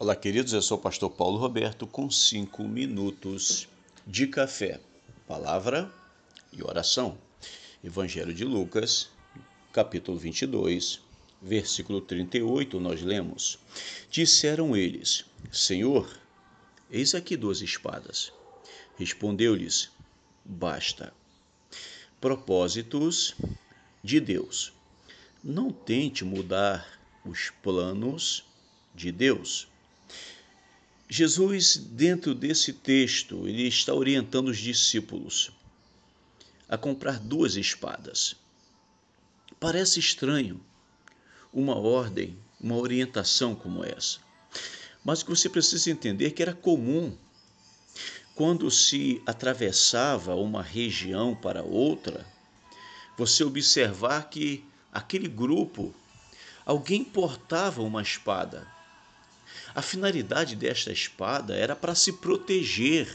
Olá, queridos, eu sou o pastor Paulo Roberto com 5 minutos de café, palavra e oração. Evangelho de Lucas, capítulo 22, versículo 38, nós lemos: Disseram eles: Senhor, eis aqui 2 espadas. Respondeu-lhes: Basta. Propósitos de Deus. Não tente mudar os planos de Deus. Jesus, dentro desse texto, ele está orientando os discípulos a comprar 2 espadas. Parece estranho uma ordem, uma orientação como essa. Mas o que você precisa entender é que era comum. Quando se atravessava uma região para outra, você observar que aquele grupo, alguém portava uma espada. A finalidade desta espada era para se proteger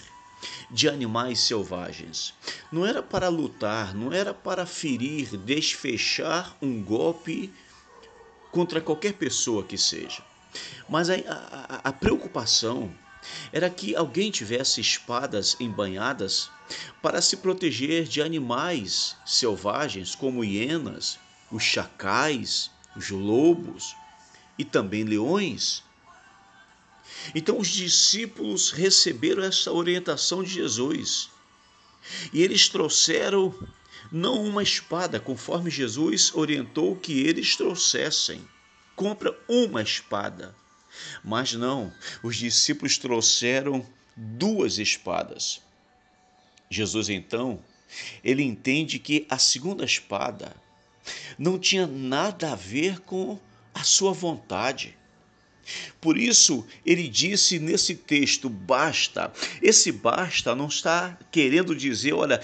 de animais selvagens. Não era para lutar, não era para ferir, desfechar um golpe contra qualquer pessoa que seja. Mas a preocupação era que alguém tivesse espadas embanhadas para se proteger de animais selvagens como hienas, os chacais, os lobos e também leões. Então os discípulos receberam essa orientação de Jesus e eles trouxeram não uma espada, conforme Jesus orientou que eles trouxessem. Compra uma espada. Mas não, os discípulos trouxeram 2 espadas. Jesus então, ele entende que a segunda espada não tinha nada a ver com a sua vontade. Por isso, ele disse nesse texto, basta. Esse basta não está querendo dizer, olha,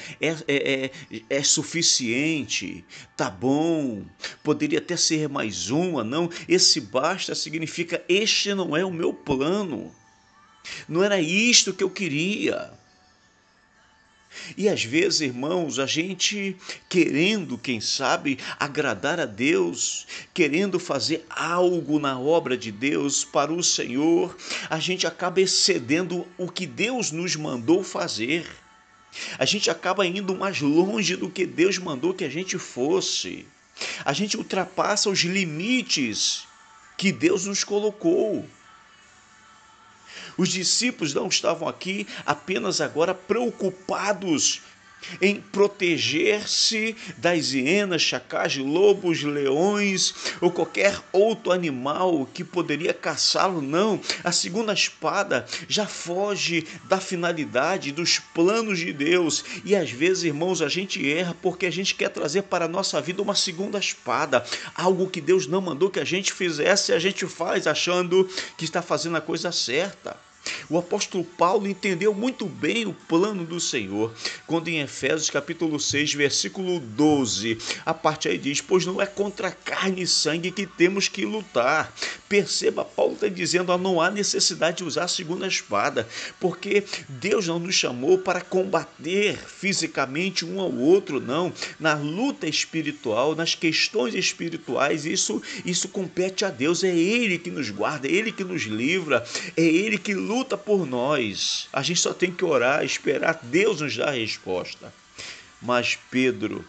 é suficiente, tá bom, poderia até ser mais uma, não. Esse basta significa, este não é o meu plano, não era isto que eu queria. E às vezes, irmãos, a gente querendo, quem sabe, agradar a Deus, querendo fazer algo na obra de Deus para o Senhor, a gente acaba excedendo o que Deus nos mandou fazer. A gente acaba indo mais longe do que Deus mandou que a gente fosse. A gente ultrapassa os limites que Deus nos colocou. Os discípulos não estavam aqui apenas agora preocupados em proteger-se das hienas, chacais, lobos, leões ou qualquer outro animal que poderia caçá-lo, não. A segunda espada já foge da finalidade, dos planos de Deus. E às vezes, irmãos, a gente erra porque a gente quer trazer para a nossa vida uma segunda espada, algo que Deus não mandou que a gente fizesse e a gente faz achando que está fazendo a coisa certa. O apóstolo Paulo entendeu muito bem o plano do Senhor, quando em Efésios capítulo 6, versículo 12, a parte aí diz, pois não é contra carne e sangue que temos que lutar. Perceba, Paulo está dizendo, não há necessidade de usar a segunda espada, porque Deus não nos chamou para combater fisicamente um ao outro, não. Na luta espiritual, nas questões espirituais, isso compete a Deus, é Ele que nos guarda, é Ele que nos livra, é Ele que luta por nós. A gente só tem que orar, esperar Deus nos dar a resposta. Mas Pedro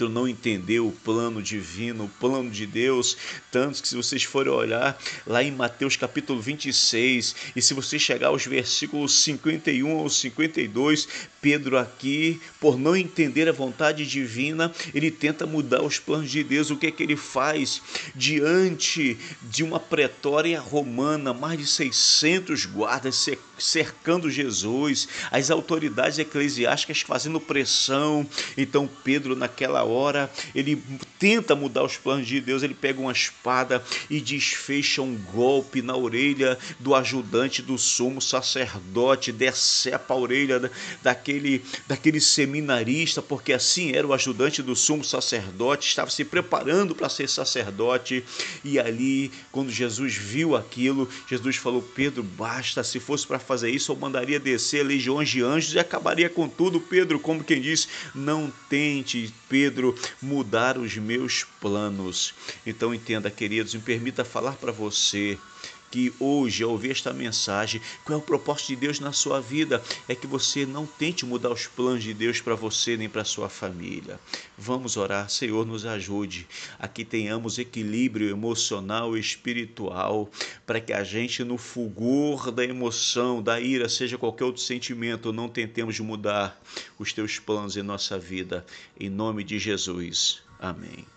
não entendeu o plano divino, o plano de Deus, tanto que se vocês forem olhar lá em Mateus capítulo 26, e se você chegar aos versículos 51 ao 52, Pedro aqui, por não entender a vontade divina, ele tenta mudar os planos de Deus. O que é que ele faz? Diante de uma pretória romana, mais de 600 guardas cercando Jesus, as autoridades eclesiásticas fazendo pressão. Então Pedro, naquela hora, ele tenta mudar os planos de Deus, ele pega uma espada e desfecha um golpe na orelha do ajudante do sumo sacerdote, decepa a orelha daquele seminarista, porque assim era o ajudante do sumo sacerdote, estava se preparando para ser sacerdote. E ali, quando Jesus viu aquilo, Jesus falou, Pedro, basta, se fosse para fazer isso, eu mandaria descer legiões de anjos e acabaria com tudo. Pedro, como quem diz, não tente, Pedro, mudar os meus planos. Então entenda, queridos, me permita falar para você que hoje, ao ouvir esta mensagem, qual é o propósito de Deus na sua vida? É que você não tente mudar os planos de Deus para você nem para sua família. Vamos orar. Senhor, nos ajude a que tenhamos equilíbrio emocional e espiritual, para que a gente, no fulgor da emoção, da ira, seja qualquer outro sentimento, não tentemos mudar os teus planos em nossa vida. Em nome de Jesus. Amém.